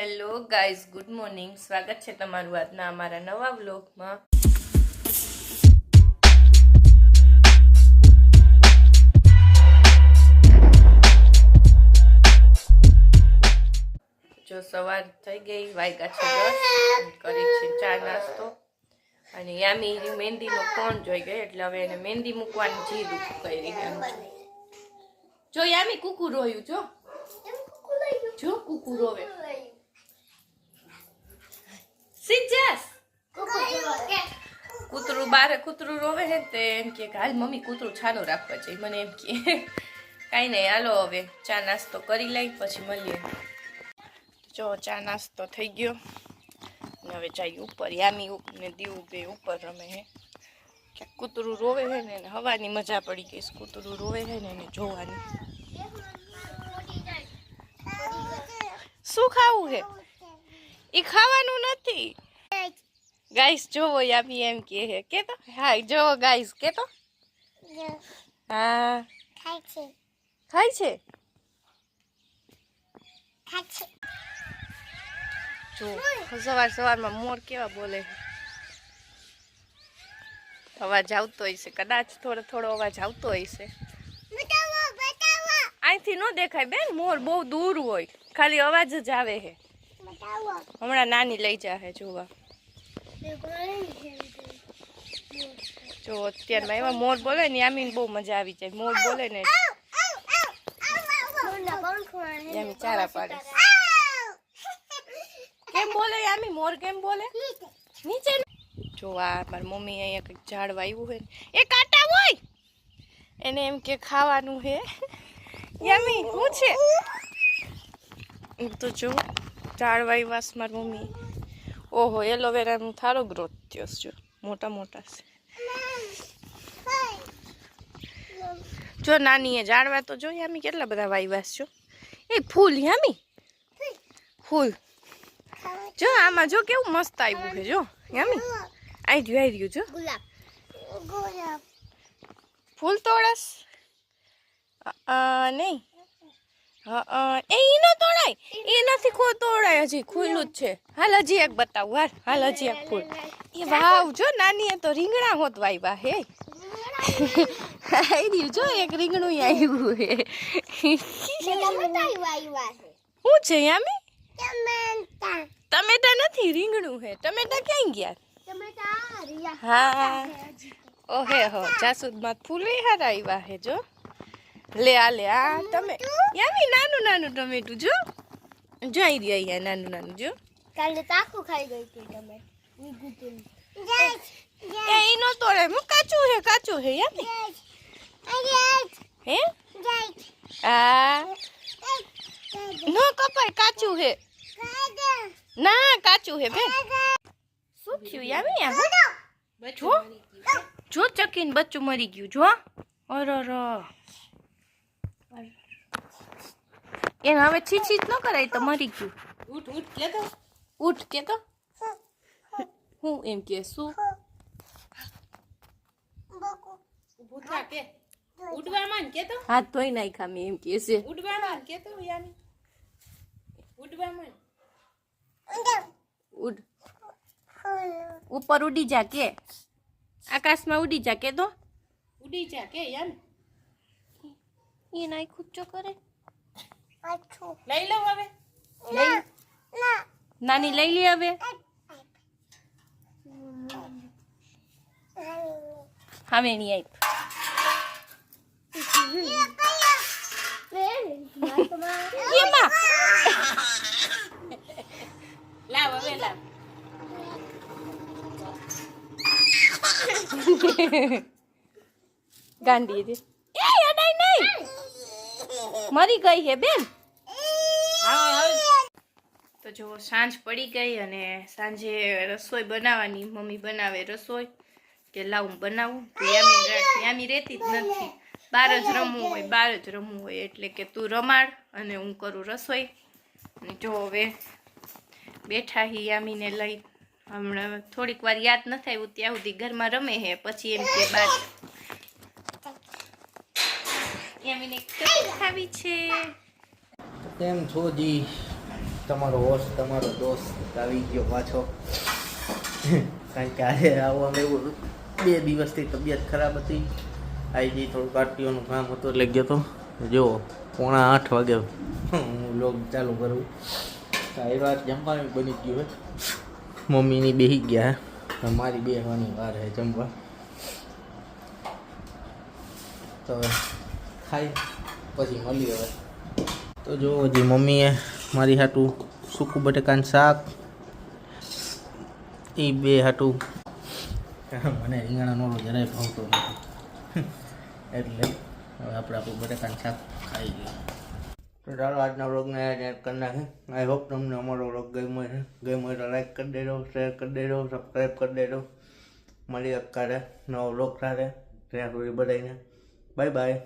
Hello guys, good morning. સ્વાગત છે તમારું આજના અમારા નવા વ્લોગમાં. જો સવાર થઈ ગઈ, વાગ્યા છે 10, કરી છે ચા નાસ્તો. અને યામી મહેંદીનો ફોન જોઈ ગઈ એટલે હવે એને મહેંદી મૂકવાની જીદ કરી. જો યામી કુકુ રોયું, જો કુકુ રોવે. સિજસ કૂતરું બારે કૂતરું રોવે છે તે એમ કે હાલ મમ્મી કૂતરું છાનું રાખવા છે. મને એમ કે કાંઈ નહીં, હાલો હવે ચા નાસ્તો કરી લઈ પછી મળીએ. જો ચા નાસ્તો થઈ ગયો ને હવે જઈએ ઉપર. યામી ને દીવું બે ઉપર રમે હે. ક્યાંક કૂતરું રોવે છે ને એને હવાની મજા પડી ગઈ. કૂતરું રોવે છે ને એને જોવાની. શું ખાવું છે? એ ખાવાનું નથી ગાઈસ. જોવો યામી એમ કે હે કે તો હા જોવો ગાઈસ કે તો હા ખાય છે. જો સવારમાં મોર કેવા બોલે. અવાજ આવતો હશે કદાચ, થોડો અવાજ આવતો હશે. અહીંથી ન દેખાય બેન, મોર બહુ દૂર હોય, ખાલી અવાજ જ આવે છે. હમણાં નાની લઈ જાહે જોવા. જો અત્યારમાં એવા મોર બોલે ને યામી બહુ મજા આવી જાય. મોર બોલે ને યામી ચારા પાડે. કેમ બોલે યામી? મોર કેમ બોલે? નીચે જો આ મારી મમ્મી અહીંયા કંઈક ઝાડ વાવ્યું હોય એ કાંટા હોય એને એમ કે ખાવાનું હે. યામી શું છે? તો જો ઝાડ વાવ્યા મારી મમ્મી. ઓહો, એલોવેરાનું થારો ગ્રોથ થયો છે. જો મોટા મોટા છે. જો નાની એ ઝાડવા તો જો યામી કેટલા બધા વાવ્યા છો. એ ફૂલ યામી, ફૂલ જો આમાં જો કેવું મસ્ત આવ્યું છે. જો યામી આવી રહ્યું જો ફૂલ તોડસ નહીં. એ નો તોડાય, એ નથી તોડાય, હજી ખુલ્લું જ છે. હાલ હજી એક બતાવું. હાલ હજી એક ફૂલ. એ વાવ જો નાની એ તો રીંગણા હોત વાવ્યા હે. આવી જો એક રીંગણું આવ્યું હે. શું છે યામી? ટમેટા નથી, રીંગણું હે. ટમેટા ક્યાં ગયા? હા ઓહે હો, જાસૂદમાં ફૂલ હારા આવ્યા હે. જો લે આ તમે યામી નાનું ટમેટું જો જોઈ રહ્યા અહીંયા નાનું જો. કાલે તાકુ ખાઈ ગઈ હતી ટમેટું. એ નો તોડે, હું કાચું હે યામી. હે આ નો કપાય, કાચું હે. ના કાચું હે બેન. શું થયું યામી? જો ચકીને બચ્ચું મરી ગયું. જો અરર એને હવે છીછી ન કરાય તો મરી ગયું. ઉઠ કે તો હું એમ કે શું હાથ ધોઈ નાખ્યા મેં એમ કે છે. ઉડ ઉપર ઉડી જા કે આકાશમાં ઉડી જા કે તો ઉડી જા કે યાર. એ નાઈ ખુચ્ચો કરે. લઈ લો હવે. નાની લઈ લે હવે. હવે નહીં આપ. લાવ હવે લાવ. ગાંડી રે. એ અડાઈ નહીં, મરી ગઈ હે બેન. તો જો સાંજ પડી ગઈ અને સાંજે રસોઈ બનાવવાની. મમ્મી બનાવે રસોઈ કે લાવું બનાવું. તો યામી રહેતી જ નથી. બહાર જ રમવું હોય એટલે કે તું રમાડ અને હું કરું રસોઈ. અને જો હવે બેઠા હી યામીને લઈ. હમણાં થોડીક વાર યાદ નથી આવ્યું ત્યાં સુધી ઘરમાં રમે હે. પછી એમ કે બાદ યામીને ખાવી છે. કેમ છો જી? તમારો હોસ્ટ તમારો દોસ્ત આવી ગયો પાછો. કારણ કે આજે આવવામાં એવું 2 દિવસથી તબિયત ખરાબ હતી. આવી થોડું પાર્ટીઓનું કામ હતું એટલે ગયો તો. જો 7:45 વાગે હું વ્લોગ ચાલુ કરું. એ રાત જમવાનું બની ગયું હે. મમ્મીની બેસી ગયા હે, મારી બેસવાની વાર હે જમવા. તો હવે ખાઈ પછી મળી હવે. તો જો હજી મમ્મીએ મારી હાટું સૂકું બટેકાનું શાક, એ 2 હાટું. મને રીંગણાનો ઓળો જરાય ભાવતો નથી એટલે હવે આપણે આપણું બટેકાનું શાક ખાઈ ગયું. તો ચાલો આજના વ્લોગને એડ કરી નાખે. આઈ હોપ તમને અમારો વ્લોગ ગમ્યો હોય તો લાઈક કરી દેજો, શેર કરી દેજો, સબસ્ક્રાઈબ કરી દેજો. મળીએ અત્યારે નવો વ્લોગ સાથે. ત્યાં સુધી બધાને બાય બાય.